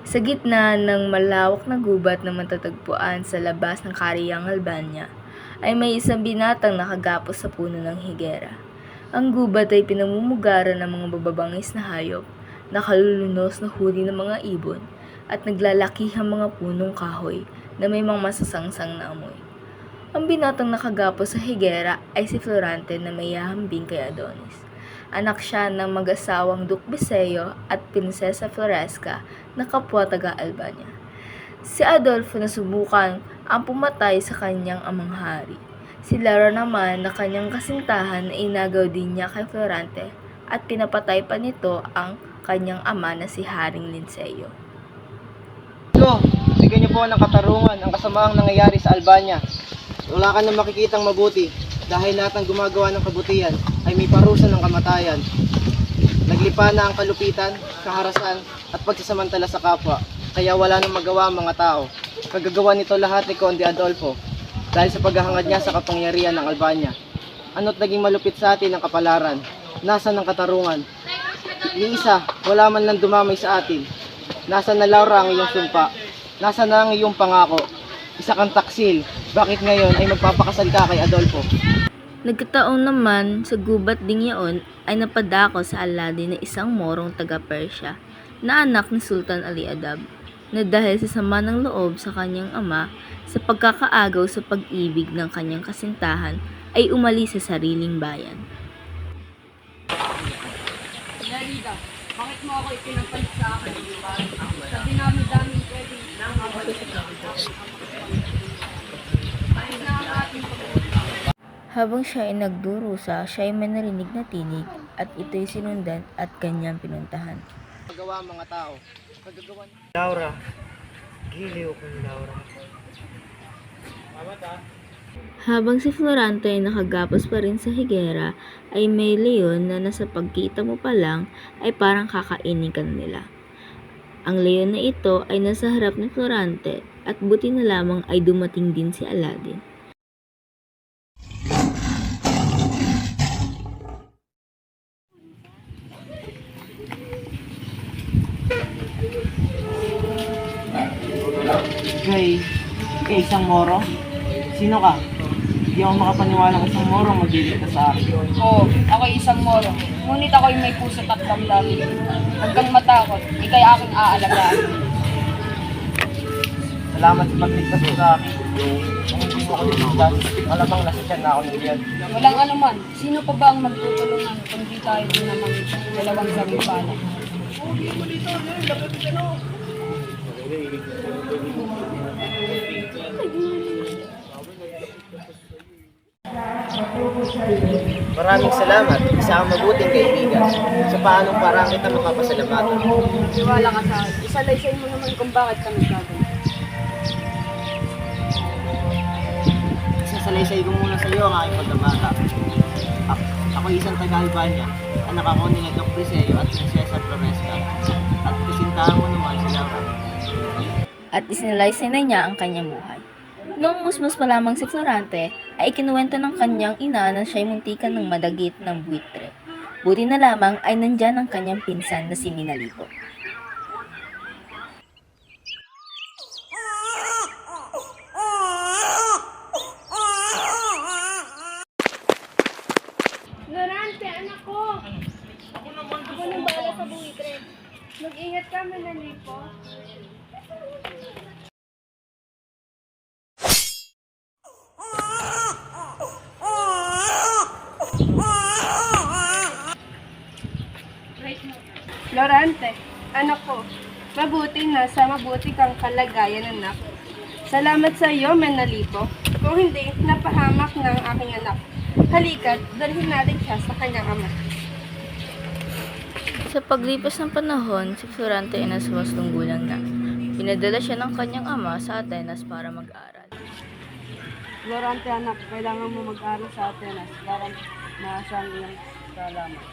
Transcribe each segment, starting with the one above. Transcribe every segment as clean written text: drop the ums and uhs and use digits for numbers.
Sa gitna ng malawak na gubat na matatagpuan sa labas ng Cariang Albania, ay may isang binatang nakagapos sa puno ng higera. Ang gubat ay pinamumugaran ng mga bababangis na hayop, nakalulunos na huri ng mga ibon, at naglalakihang mga punong kahoy na may mga masasangsang na amoy. Ang binatang nakagapos sa higera ay si Florante na may hahambing kay Adonis. Anak siya ng mag-asawang Duke Biseo at Prinsesa Floresca na kapwa taga-Albania. Si Adolfo nasubukan ang pumatay sa kanyang amang hari. Si Laura naman na kanyang kasintahan na inagaw din niya kay Florante at pinapatay pa nito ang kanyang ama na si Haring Linceo. Bigyan niyo po ng katarungan ang kasamaang nangyayari sa Albania. Wala ka na makikitang mabuti dahil lahat ng gumagawa ng kabutihan ay may parusa ng kamatayan. Naglipa na ang kalupitan, kaharasan at pagsasamantala sa kapwa, kaya wala nang magawa ang mga tao. Kagagawa nito lahat ni Conde Adolfo dahil sa paghahangad niya sa kapangyarihan ng Albania. Ano't naging malupit sa atin ang kapalaran? Nasaan ang katarungan? Ni isa, wala man lang dumamay sa atin. Nasaan na Laura ang iyong sumpa? Nasaan na ang iyong pangako? Isa kang taksil. Bakit ngayon ay magpapakasal ka kay Adolfo? Nagkataon naman sa gubat ding yaon ay napadako sa Aladdin na isang morong taga-Persya na anak ni Sultan Ali Adab na dahil sa sama ng loob sa kanyang ama sa pagkakaagaw sa pag-ibig ng kanyang kasintahan ay umalis sa sariling bayan. Darida, bakit mo ako ipinapalit sa akin? Sa dinami-daming pwedeng ay na ang ating Habang siya ay nagdurusa, siya ay may narinig na tinig at ito'y sinundan at kanyang pinuntahan. Magawa ang mga tao. Kagagawa Laura. Giliw ko ni Laura. Habang si Florante ay nakagapos pa rin sa higera, ay may leon na nasa pagkita mo pa lang ay parang kakainin ka na nila. Ang leon na ito ay nasa harap ni Florante at buti na lamang ay dumating din si Aladdin. Kay isang moro? Sino ka? Hindi ako makapaniwala ng isang moro magdilit ka sa akin. Oo, ako'y isang moro. Ngunit ako'y may puso at damdamin. Huwag kang matakot, ikay aking aalagaan. Salamat sa pagligtas mo sa akin. Kung hindi mo ako niligtas, malamang nasasyan na ako ng biyad. Walang anuman, sino pa ba ang magtutulungan kundi tayo din naman dalawang saripala? Maraming salamat, isa kang mabuting kaibigan. Sa paanong parang kita mapapasalamatan. Tiwala ka sa akin. Isalaysay mo naman kung bakit kami gagawin. Isasalaysay ko muna sa iyo ang aking pagkabata. Ako isang taga-Albania. Anak ako ni Duke Biseo at Prinsesa Floresca. At kasintahan mo naman si Laura. At isinalaysay na niya ang kanyang buhay. Noong musmus pa lamang si Florante, ay ikinuwento ng kanyang ina na siya'y muntikan ng madagit ng buitre. Buti na lamang ay nandyan ang kanyang pinsan na si Minalipo. Florante, anak ko! Ako nang bahala sa buwitre. Mag-ingat ka, Manalipo. Florante, anak ko, mabuti na sa mabuti kang kalagayan, anak. Salamat sa iyo, Manalipo. Kung hindi, napahamak ng aking anak. Halika't, dalhin natin siya sa kanyang ama. Sa paglipas ng panahon, si Florante ay nasa 8 gulang na. Pinadala siya ng kanyang ama sa Atenas para mag-aral. Florante anak, kailangan mo mag-aral sa Atenas para maasang iyong kalaman.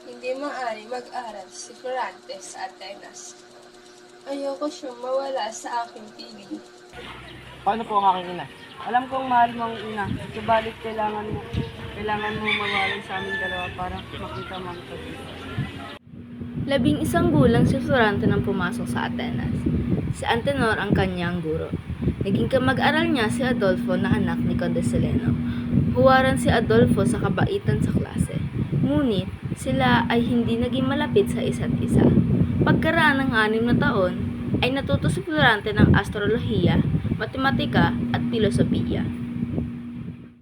Hindi maaari mag-aral si Florante sa Atenas. Ayoko siyang mawala sa aking piling. Paano po ang aking ina? Alam kong mahal mong ina, subalit kailangan mo mawalay sa aming dalawa para makita mo ang pag-ibig. 11 gulang si Florante nang pumasok sa Atenas. Si Antenor ang kanyang guro. Naging kamag-aral niya si Adolfo na anak ni Conde Sileno. Huwaran si Adolfo sa kabaitan sa klase. Ngunit sila ay hindi naging malapit sa isa't isa. Pagkaraan ng 6 na taon, ay natuto si Florante ng astrolohiya, matematika at filosofiya.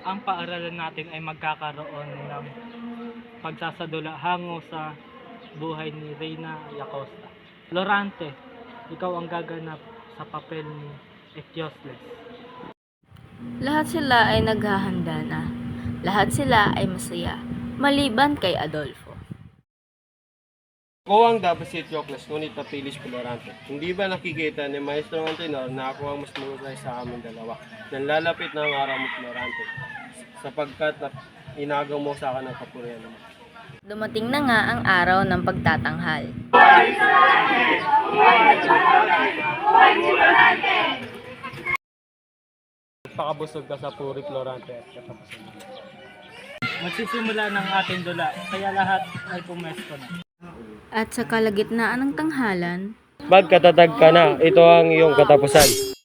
Ang paaralan natin ay magkakaroon ng pagsasadula hango sa buhay ni Reyna Yacosta. Florante, ikaw ang gaganap sa papel ni Eteocles. Lahat sila ay naghahanda na. Lahat sila ay masaya, maliban kay Adolfo. Ako ang dapat si Eteocles, ngunit napili si Florante. Hindi ba nakikita ni Maestro Antenor na ako ang mas mahusay sa aming dalawa? Nanlalapit na ang araw mo, Florante, sapagkat inagaw mo sa akin ang kapurihan mo. Dumating na nga ang araw ng pagtatanghal. Pakabusog ka sa puri, Florante, at katapusan. Magsisimula ng ating dula, kaya lahat ay pumesto na. At sa kalagitnaan ng tanghalan, Magkatatag ka na, ito ang iyong katapusan.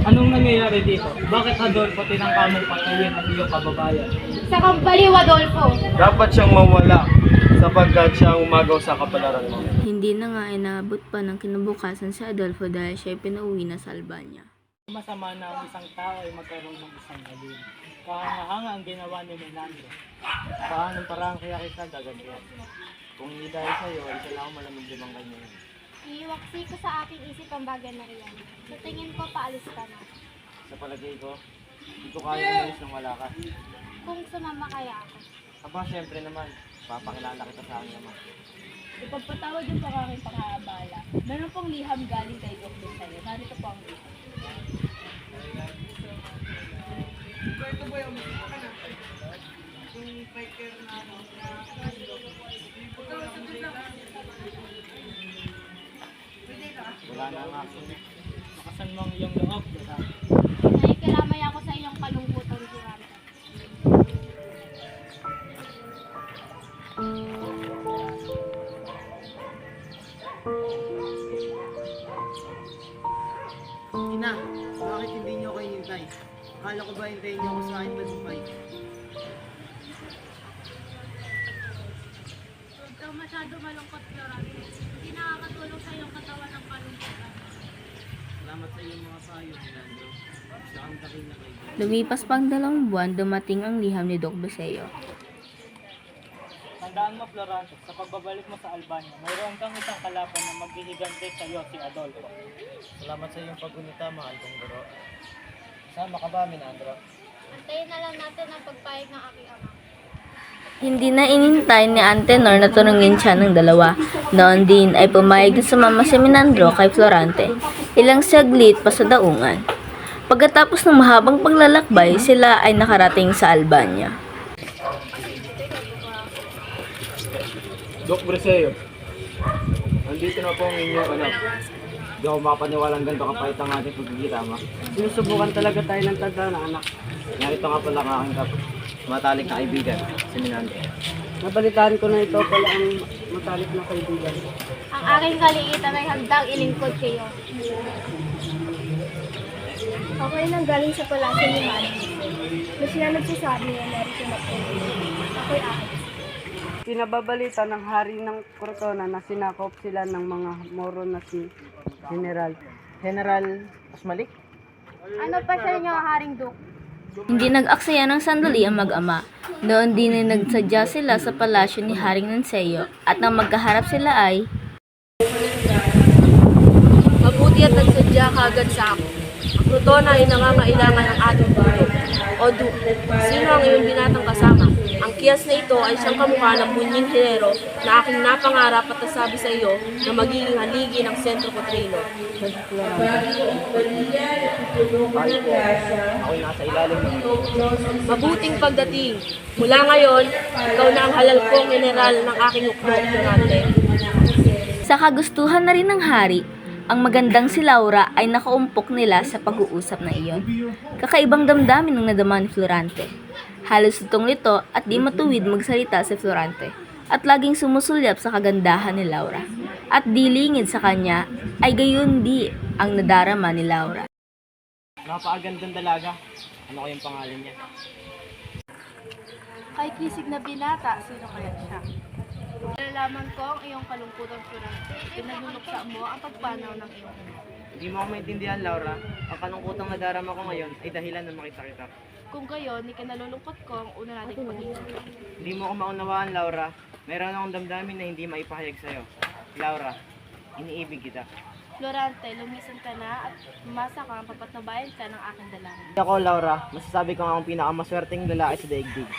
Anong nangyayari dito? Bakit Adolfo tinangka mong patuloyin ang iyong kababayan? Sa kambaliw, Adolfo! Dapat siyang mawala, sapagkat siya ang umagaw sa kapalaran mo. hindi na nga inabot pa ng kinabukasan si Adolfo dahil siya ay pinauwi na sa Albania. Masama na ang isang tao ay magkaroon ng isang halin. Kahanga-hanga ang ginawa ni Menandro. Paanong parang kaya kita gagantihan? Kung hindi dahil sa'yo, ay siya lang ang malamig limang ganyan. Iwaksi ko sa aking isip ang bagay na riyan. Sa tingin ko, paalis ka na. Sa palagay ko, hindi ko kaya umalis nang wala ka. Kung sumama kaya ako. Aba, syempre naman. Papakilala kita sa aking ama. Ipagpatawad yung aking panghahabala. Meron pong liham galing kay Dr. sa'yo. Narito po ang liham. Wala na ang aking makasan mo ang iyong loob. Nakikilamay ako sa iyong kalungkutan, Durante. Ina, bakit hindi niyo ako hinintay? Akala ko ba hintayin niyo ako sa aking tagumpay? Huwag kang masyado malungkot, Durante. Hindi nakakatulong sa iyong katawan ng kalungkutan. Salamat sa iyong mga payo, Fernando. Sa ang takin na kayo. Lumipas pang 2 buwan, dumating ang liham ni Doc Beseo. Tandaan mo, Florante, sa pagbabalik mo sa Albania, mayroon kang isang kalaban na maghihigante sa iyo, si Adolfo. Salamat sa iyong paggunita, mahal kong guro. Sama ka ba, Menandro? Antayin na lang natin ang pagpayag ng aking ama. Hindi na inintay ni Antenor na tanungin siya ng dalawa. Noon din ay pumayag na sumama si Menandro kay Florante. Ilang saglit pa sa daungan. Pagkatapos ng mahabang paglalakbay, sila ay nakarating sa Albania. Doc Breseo, andito na po ang inyong anak. Di ako makapaniwalang ganito kapait ang ating pagkikita, ma. Sinusubukan talaga tayo ng tanda na anak. Narito nga pala ang aking matalik na kaibigan, si Menandro. Nabalitaan ko na ito pala ang matalik na kaibigan. Ang aking kaliitan ay hagdang ilingkod kayo. Ako ay nanggaling sa palasyo ni Manny. Na siya nagsasabi na narito na po. Ako'y akin. Pinababalita ng hari ng Cortona na sinakop sila ng mga Moro na si General. General Asmalik? Ano pa sa inyo, Haring Duke? Hindi nag-aksaya ng sandali ang mag-ama. Noon din ay nagsadya sila sa palasyo ni Haring Nanseo at nang magkaharap sila ay Mabuti at nagsadya ka agad sa ako. Ang Crotona ay nangangailangan ng ating tulong. O Duke, sino ang iyong binatang kasama? Ang kiyas na ito ay siyang kamukha ng bunying henero na aking napangarap at nasabi sa iyo na magiging haligi ng sentro Cotrino. Ako'y nasa ilalim ng Mabuting pagdating. Mula ngayon, ikaw na ang halal kong general ng aking hukbo, Durante. sa kagustuhan na rin ng hari. Ang magandang si Laura ay nakaumpok nila sa pag-uusap na iyon. Kakaibang damdamin ng nadama ni Florante. Halos tutong nito at di matuwid magsalita si Florante. at laging sumusulyap sa kagandahan ni Laura. At di lingid sa kanya ay gayon di ang nadarama ni Laura. Napakagandang dalaga. Ano kayang pangalan niya? Kay kisig na binata, sino kaya siya? Nalalaman ko ang iyong kalungkutang Florante. Pinagmumuksa mo ang pagpanaw ng iyong ina. Hindi mo ako maintindihan, Laura. Ang kalungkutang nadarama ko ngayon ay dahilan na makita kita. Kung gayon, ni kinalulungkot ko ang una nating pag-ibig. Hindi mo ako maunawaan, Laura. Meron akong damdamin na hindi maipahayag sa'yo. Laura, iniibig kita. Florante, lumisan ka na at umasa ka ang papatnubayan ka ng aking dalangin. Ako, Laura, masasabi ko nga akong pinakamaswerteng lalaki sa daigdig.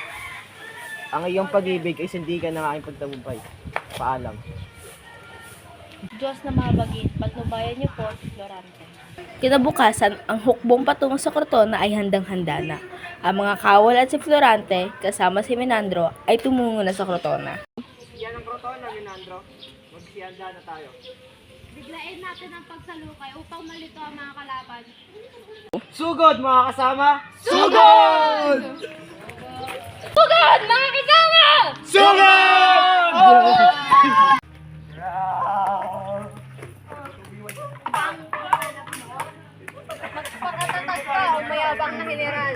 Ang iyong pag-ibig ay sindigan ng aking pagtagumpay. Paalam. Diyos na mabagit, patnubayan niyo po si Florante. Kinabukasan, ang hukbong patungo sa Crotona ay handang-handa na. Ang mga kawal at si Florante, kasama si Menandro, ay tumungo na sa Crotona. Yan ang Crotona, Menandro. Magsiyanda na tayo. Biglain natin ang pagsalukay upang malito ang mga kalaban. Sugod, mga kasama! Sugod! Sugod, mga kasama! Magpakatatag ka o mayabang na general.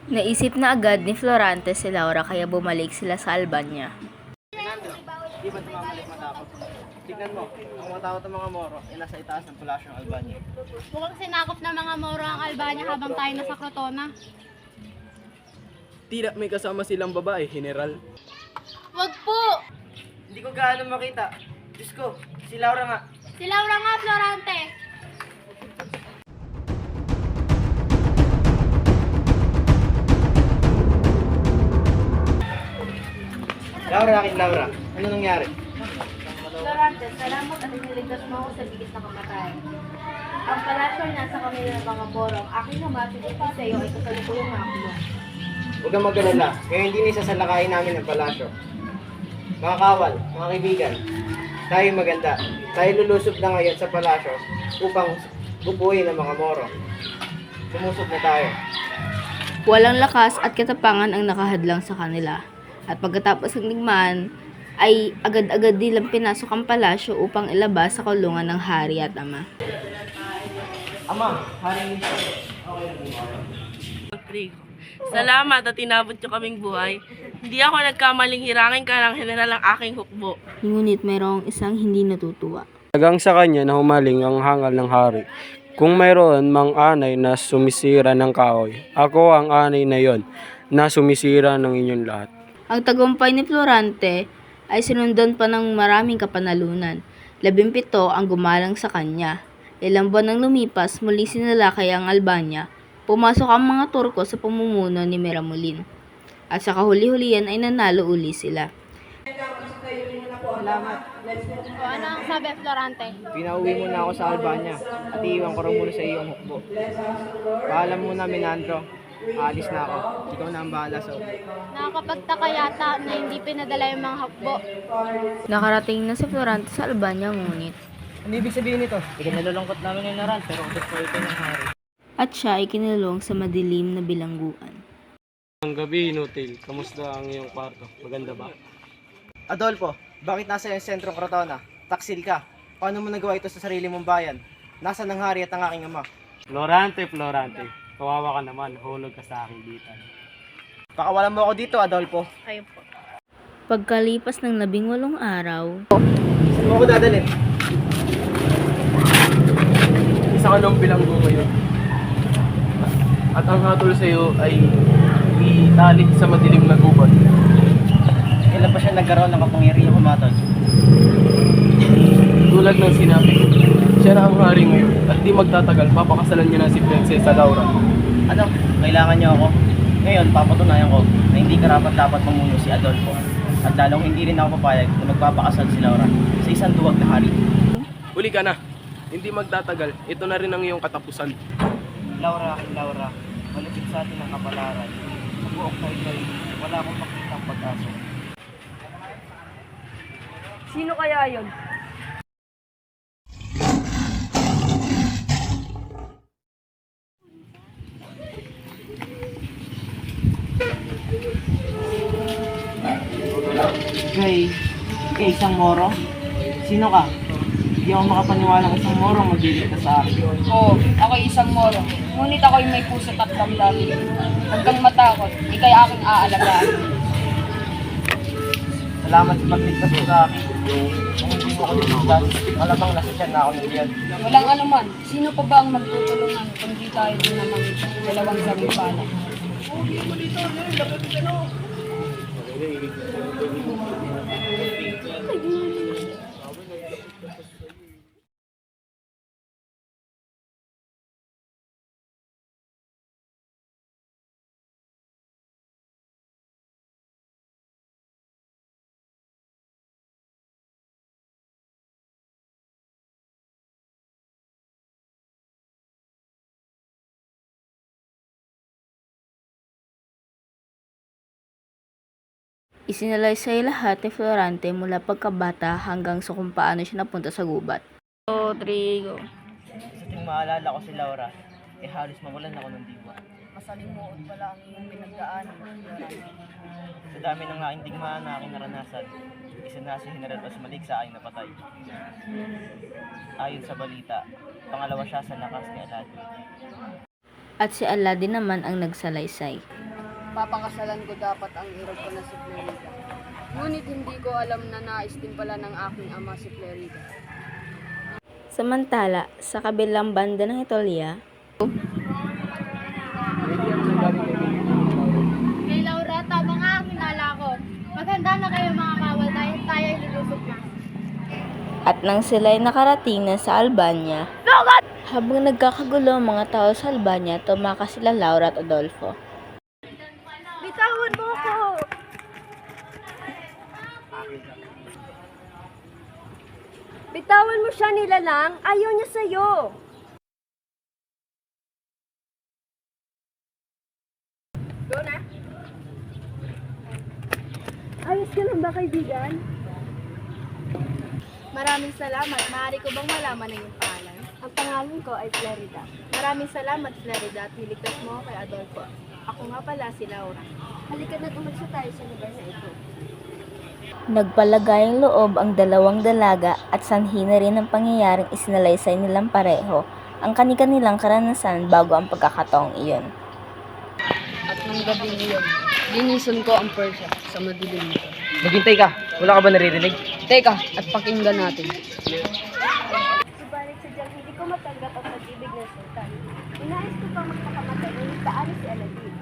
Naisip na agad ni Florante si Laura kaya bumalik sila sa Albania. Menandro, di ba tumamalik matapos? Tignan mo, ang matakot ng mga Moro ay nasa itaas ng palasyo ng Albania. Mukhang sinakop ng mga Moro ang Albania habang tayo nasa Crotona. Tila may kasama silang babae, General. Wag po! Hindi ko gaano makita. Diyos ko, si Laura nga. Si Laura nga, Florante! Laura, aking Laura. Ano nangyari? Florante, salamat at iniligtas mo ako sa bigis na kamatayan. Ang palasyo ay nasa kanila ng mga Moro. Ang aking namatid sa iyo ay kasalukuyang nakulo. Huwag kang mag-alala. Ngayon hindi na sasalakayin namin ang palasyo. Mga kawal, mga kaibigan, tayo maganda. Tayo lulusob na ngayon sa palasyo upang bubuhin ang mga Moro. Sumusob na tayo. Walang lakas at katapangan ang nakahadlang sa kanila. At pagkatapos ng digmaan, ay agad-agad nilang pinasok ang palasyo upang ilabas sa kulungan ng hari at ama. Ama, hari Salamat at inabot niyo kaming buhay. Hindi ako nagkamaling hirangin ka ng general ang aking hukbo. Ngunit mayroong isang hindi natutuwa. Hanggang sa kanya na humaling ang hangal ng hari. Kung mayroon mang anay na sumisira ng kahoy, ako ang anay na yon na sumisira ng inyong lahat. Ang tagumpay ni Florante ay sinundan pa ng maraming kapanalunan. 17 ang gumalang sa kanya. Ilang buwan nang lumipas, muli sinalakay ang Albania. Pumasok ang mga Turko sa pamumuno ni Miramulin. At sa kahuli-hulihan ay nanalo uli sila. Salamat. O ano ang sabi, Florante? Pinauwi muna ako sa Albania at iiwan ko rin muna sa iyong hukbo. Paalam muna, Menandro. Aalis na ako. Ikaw na ang bahala sa uwi. Nakakapagtaka yata na hindi pinadala yung mga hukbo. Nakarating na si Florante sa Albania ngunit. Ano ibig sabihin nito? Ikinalulungkot namin ng naran pero gusto ito ng hari. At siya ay kinulong sa madilim na bilangguan. Ang gabi, Inutil. Kamusta ang iyong kwarto? Maganda ba? Adolfo, bakit nasa yung sentro Crotona? Taksil ka. Paano mo nagawa ito sa sarili mong bayan? Nasaan ang hari at ang aking ama? Florante. Kawawa ka naman. Hulog ka sa aking bitan. Pakawalan mo ako dito, Adolfo. Ayun po. Pagkalipas ng 18 araw, Saan mo ako dadalhin? Isa ka ng bilanggo ngayon. At ang hatol sa iyo ay itali sa madilim na gubat. Kailan pa siya nagkaroon ng kapangyarihang humatol? Tulad ng sinabi ko, siya na ang hari ngayon at di magtatagal papakasalan niya na si Prinsesa Laura. Ano? Kailangan niyo ako? Ngayon, papatunayan ko na hindi karapat-dapat mamuno si Adolfo. At lalong hindi rin ako papayag na magpapakasal si Laura sa isang duwag na hari. Uli ka na. Hindi magtatagal. Ito na rin ang iyong katapusan. Laura, malapit sa atin ang kapalaran. Sa buong kayo, wala akong makitang pag-asa. Sino kaya yon? Kay isang Moro? Sino ka? Hindi ako makapaniwalang isang Moro ang magliligtas sa akin. Oo, ako'y isang Moro. Ngunit ako'y may puso at damdamin. Huwag kang matakot, ikay aking aalagaan. Salamat sa pagligtas mo sa akin. Kung hindi mo ako niligtas, malamang nasasyan na ako ng biyad. Walang anuman, sino pa ba ang magtutulungan kung di tayo din naman dalawang saripala? Isinalaysay lahat ni Florante mula pagkabata hanggang sa kung paano siya napunta sa gubat. 2, 3, go. Sa tuwing maalala ko si Laura, halos mawalan ako ng diwa. Masalimuot pala ang iyong pinagdaanan. Sa dami ng aking digmaan na aking naranasan, isa na si General Osmalik sa aking napatay. Ayon sa balita, pangalawa siya sa lakas ni Aladdin. At si Aladdin naman ang nagsalaysay. Papakasalan ko dapat ang irog ko na si Florida. Ngunit hindi ko alam na nais din pala ng aking ama si Florida. Samantala, sa kabilang banda ng Italia, Kay Laura, tama nga ang hinala ko. Maghanda na kayo mga kawal tayo ay lulusog na. at nang sila'y nakarating na sa Albania, habang nagkakagulo ang mga tao sa Albania, tumakas sila Laura at Adolfo. Bitawan mo ako! Bitawan mo siya, nilalang. Ayaw niya sa'yo. Go na. Ayos ka lang ba, kaibigan? Maraming salamat. Maaari ko bang malaman ang iyong pangalan? Ang pangalan ko ay Florida. Maraming salamat, Florida, at niligtas mo ako kay Adolfo. Ako nga pala si Laura. Halika na umalis tayo sa lugar na ito. Nagpalagayang loob ang dalawang dalaga at sanhi na rin ang pangyayaring isinalaysay nilang pareho ang kanilang karanasan bago ang pagkakataong iyon. At nung gabi niyon, linisan ko ang Persia sa madilim nito. Maghintay ka, wala ka ba naririnig? Teka, at pakinggan natin. Subalit sadyang hindi ko matanggap ang pag-ibig ng sultan. Inayos ko pang magpakamatay ng daan si Aladdin.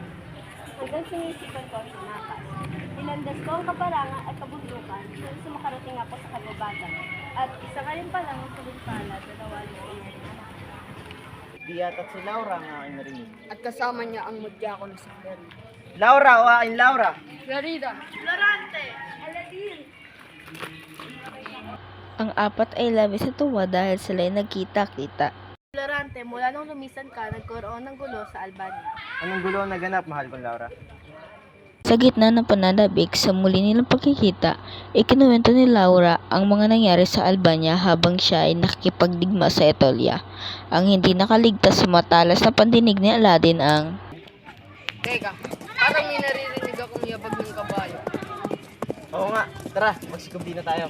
Hanggang sinisipan ko ang sinakas. Nilandas ko ang kaparangan at kabundukan hanggang sa makarating ako sa kagubatan. At isa ka rin palang ang sulimpala na nawali sa iyo. Di yata't si Laura ang aking narinig. At kasama niya ang mudya ko na si Florida. Laura, o aking Laura! Florida! Ang apat ay labis na tuwa dahil sila'y nagkita-kita. Florante, mula nung lumisan ka, nagkaroon ng gulo sa Albania. Anong gulo ang naganap, mahal kong Laura? Sa gitna ng pananabik sa muli nilang pagkikita, ikinuwento ni Laura ang mga nangyari sa Albania habang siya ay nakikipagdigma sa Etolia. Ang hindi nakaligtas sa matalas na pandinig ni Aladdin ang Teka, parang may naririnig akong yabag ng kabayo. Oo nga, tara, magsikubli na tayo.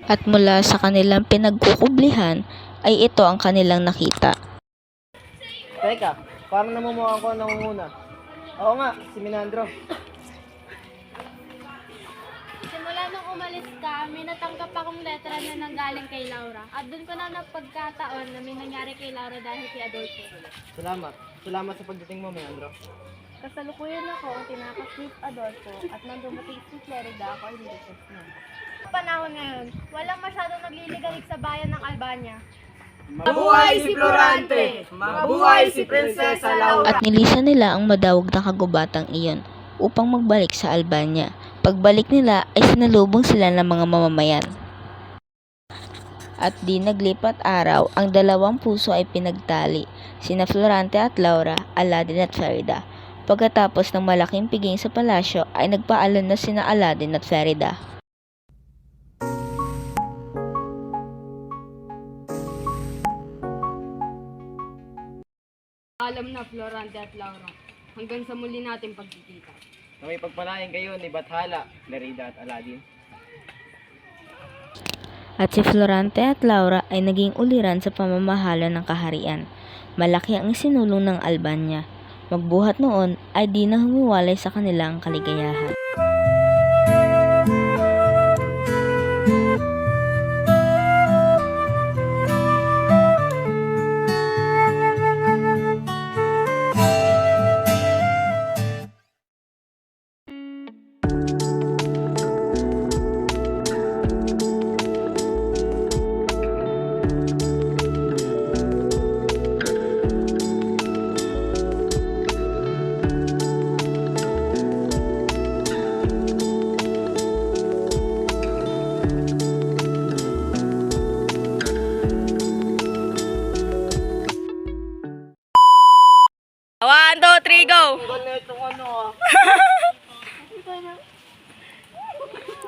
at mula sa kanilang pinagkukublihan ay ito ang kanilang nakita. Teka, parang namumukhang ko ang nangunguna. Oo nga, si Minandro. Simula nung umalis ka, may natanggap akong letra na nanggaling kay Laura. At doon ko na napagkataon na may nangyari kay Laura dahil kay Adolfo. Salamat. Salamat sa pagdating mo, Minandro. Kasalukuyan ako ang tinakas ni Adolfo at nang dumating si Florida, ako ay niligtas niya. Sa panahon ngayon, walang masyadong nagliligalig sa bayan ng Albania. Mabuhay si Florante! Mabuhay si Prinsesa Laura! At nilisan nila ang madawag na kagubatang iyon upang magbalik sa Albania. Pagbalik nila ay sinalubong sila ng mga mamamayan. At di naglipat araw, ang dalawang puso ay pinagtali, sina Florante at Laura, Aladdin at Florida. Pagkatapos ng malaking piging sa palasyo ay nagpaalam na sina Aladdin at Florida. Paalam na, Florante at Laura. Hanggang sa muli natin pagkikita. Na may pagpalain kayo ni Bathala, Nerida at Aladdin. At si Florante at Laura ay naging uliran sa pamamahala ng kaharian. Malaki ang isinulong ng Albania. Magbuhat noon ay di na humiwalay sa kanilang kaligayahan. One, two, three, go!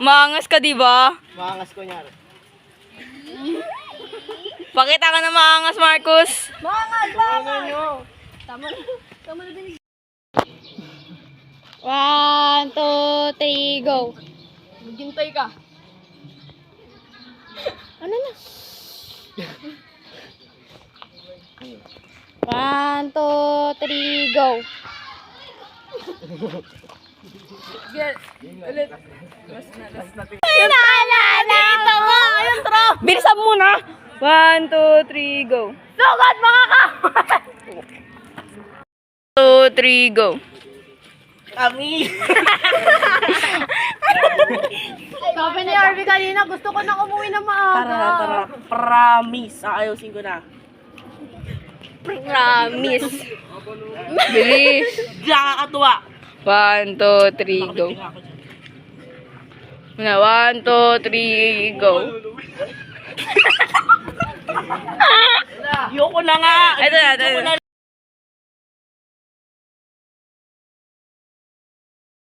Maangas ka, di ba? Maangas ko nyari. Pakita ka na maangas, Marcus. One, two, three, go! Maghintay ka. Ano na? One, two, three, go! Bilisan mo na! 1, 2, 3, go! Sugat mga ka! 2, 3, go! Kami! Sabi ni Harvey kanina, gusto ko na umuwi na maaga. Tara. Promise. Ayusin ko na. Promise. Bilis! Diyan kakatuwa. 1, 2, 3, go! 1, 2, 3, go! Yoko na nga! Ito na.